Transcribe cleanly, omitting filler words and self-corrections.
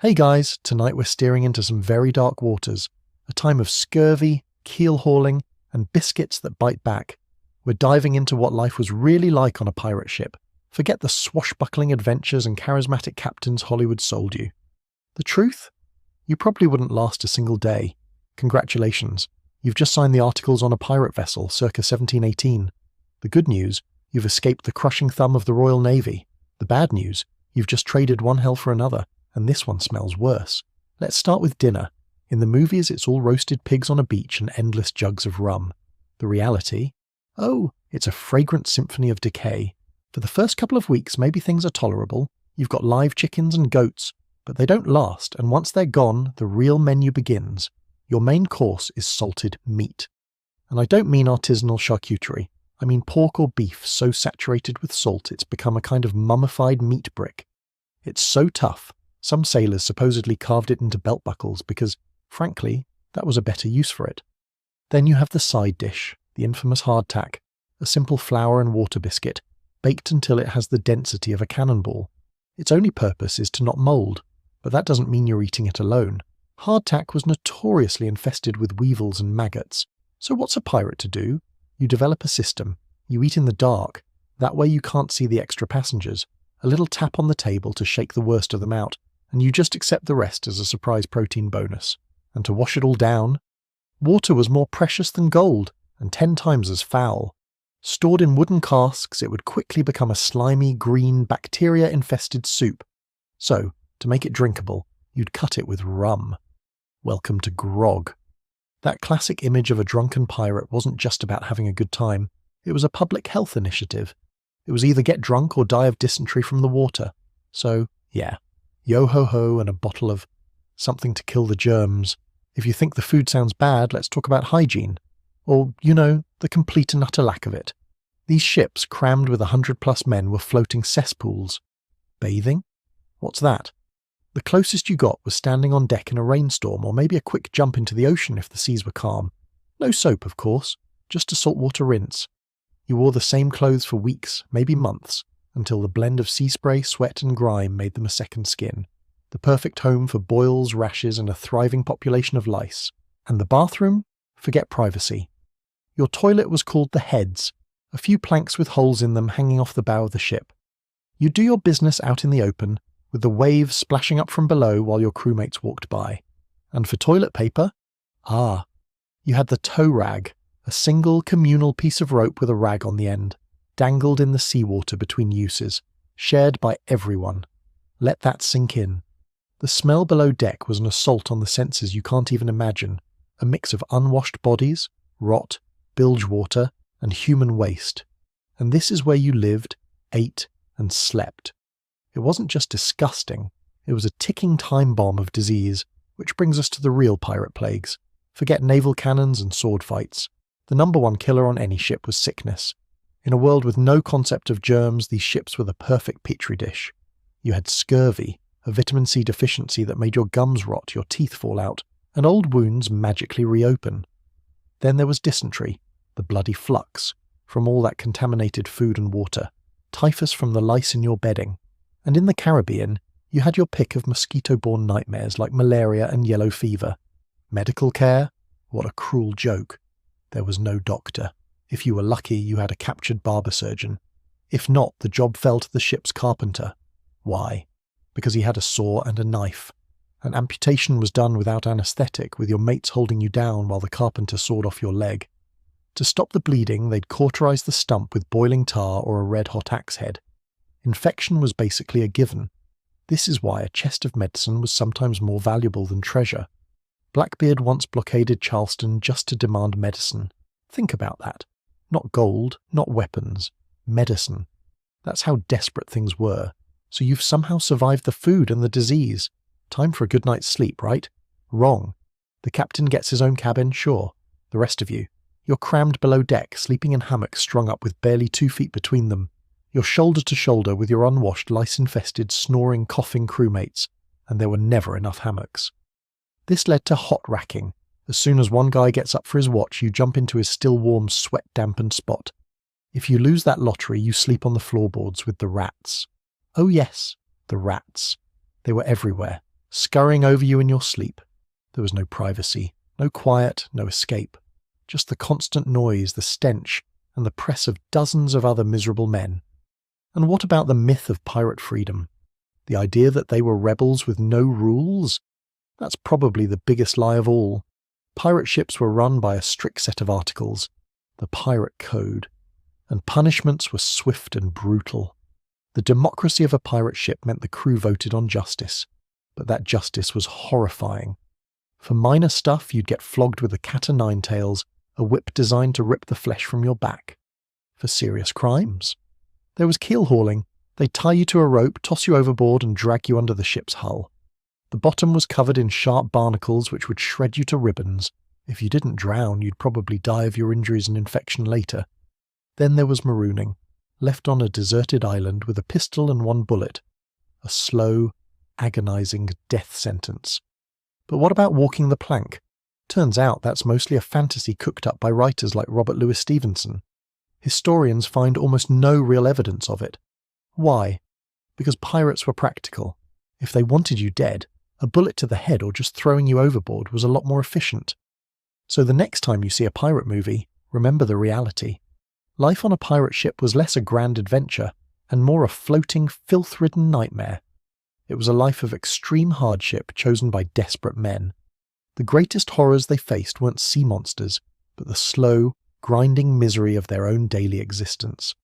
Hey guys, tonight we're steering into some very dark waters, a time of scurvy, keel hauling, and biscuits that bite back. We're diving into what life was really like on a pirate ship. Forget the swashbuckling adventures and charismatic captains Hollywood sold you. The truth? You probably wouldn't last a single day. Congratulations, you've just signed the articles on a pirate vessel circa 1718. The good news, you've escaped the crushing thumb of the Royal Navy. The bad news, you've just traded one hell for another. And this one smells worse. Let's start with dinner. In the movies, it's all roasted pigs on a beach and endless jugs of rum. The reality? Oh, it's a fragrant symphony of decay. For the first couple of weeks, maybe things are tolerable. You've got live chickens and goats, but they don't last, and once they're gone, the real menu begins. Your main course is salted meat. And I don't mean artisanal charcuterie. I mean pork or beef so saturated with salt it's become a kind of mummified meat brick. It's so tough. Some sailors supposedly carved it into belt buckles because, frankly, that was a better use for it. Then you have the side dish, the infamous hardtack, a simple flour and water biscuit, baked until it has the density of a cannonball. Its only purpose is to not mould, but that doesn't mean you're eating it alone. Hardtack was notoriously infested with weevils and maggots. So what's a pirate to do? You develop a system. You eat in the dark. That way you can't see the extra passengers. A little tap on the table to shake the worst of them out. And you just accept the rest as a surprise protein bonus. And to wash it all down, water was more precious than gold, and 10 times as foul. Stored in wooden casks, it would quickly become a slimy, green, bacteria-infested soup. So, to make it drinkable, you'd cut it with rum. Welcome to grog. That classic image of a drunken pirate wasn't just about having a good time. It was a public health initiative. It was either get drunk or die of dysentery from the water. So, yeah. Yo-ho-ho and a bottle of something to kill the germs. If you think the food sounds bad, let's talk about hygiene. Or, the complete and utter lack of it. These ships, crammed with 100+ men, were floating cesspools. Bathing? What's that? The closest you got was standing on deck in a rainstorm, or maybe a quick jump into the ocean if the seas were calm. No soap, of course, just a saltwater rinse. You wore the same clothes for weeks, maybe months, until the blend of sea spray, sweat and grime made them a second skin. The perfect home for boils, rashes and a thriving population of lice. And the bathroom? Forget privacy. Your toilet was called the heads, a few planks with holes in them hanging off the bow of the ship. You do your business out in the open, with the waves splashing up from below while your crewmates walked by. And for toilet paper? You had the tow rag, a single communal piece of rope with a rag on the end. Dangled in the seawater between uses, shared by everyone. Let that sink in. The smell below deck was an assault on the senses you can't even imagine, a mix of unwashed bodies, rot, bilge water, and human waste. And this is where you lived, ate, and slept. It wasn't just disgusting, it was a ticking time bomb of disease, which brings us to the real pirate plagues. Forget naval cannons and sword fights. The number one killer on any ship was sickness. In a world with no concept of germs, these ships were the perfect petri dish. You had scurvy, a vitamin C deficiency that made your gums rot, your teeth fall out, and old wounds magically reopen. Then there was dysentery, the bloody flux, from all that contaminated food and water, typhus from the lice in your bedding. And in the Caribbean, you had your pick of mosquito-borne nightmares like malaria and yellow fever. Medical care? What a cruel joke. There was no doctor. If you were lucky, you had a captured barber surgeon. If not, the job fell to the ship's carpenter. Why? Because he had a saw and a knife. An amputation was done without anaesthetic, with your mates holding you down while the carpenter sawed off your leg. To stop the bleeding, they'd cauterize the stump with boiling tar or a red-hot axe head. Infection was basically a given. This is why a chest of medicine was sometimes more valuable than treasure. Blackbeard once blockaded Charleston just to demand medicine. Think about that. Not gold, not weapons. Medicine. That's how desperate things were. So you've somehow survived the food and the disease. Time for a good night's sleep, right? Wrong. The captain gets his own cabin, sure. The rest of you. You're crammed below deck, sleeping in hammocks strung up with barely 2 feet between them. You're shoulder to shoulder with your unwashed, lice-infested, snoring, coughing crewmates. And there were never enough hammocks. This led to hot racking. As soon as one guy gets up for his watch, you jump into his still warm, sweat-dampened spot. If you lose that lottery, you sleep on the floorboards with the rats. Oh yes, the rats. They were everywhere, scurrying over you in your sleep. There was no privacy, no quiet, no escape. Just the constant noise, the stench, and the press of dozens of other miserable men. And what about the myth of pirate freedom? The idea that they were rebels with no rules? That's probably the biggest lie of all. Pirate ships were run by a strict set of articles, the Pirate Code, and punishments were swift and brutal. The democracy of a pirate ship meant the crew voted on justice, but that justice was horrifying. For minor stuff, you'd get flogged with a cat-o'-nine-tails, a whip designed to rip the flesh from your back. For serious crimes, there was keel hauling. They'd tie you to a rope, toss you overboard, and drag you under the ship's hull. The bottom was covered in sharp barnacles which would shred you to ribbons. If you didn't drown, you'd probably die of your injuries and infection later. Then there was marooning, left on a deserted island with a pistol and one bullet. A slow, agonizing death sentence. But what about walking the plank? Turns out that's mostly a fantasy cooked up by writers like Robert Louis Stevenson. Historians find almost no real evidence of it. Why? Because pirates were practical. If they wanted you dead, a bullet to the head or just throwing you overboard was a lot more efficient. So the next time you see a pirate movie, remember the reality. Life on a pirate ship was less a grand adventure and more a floating, filth-ridden nightmare. It was a life of extreme hardship chosen by desperate men. The greatest horrors they faced weren't sea monsters, but the slow, grinding misery of their own daily existence.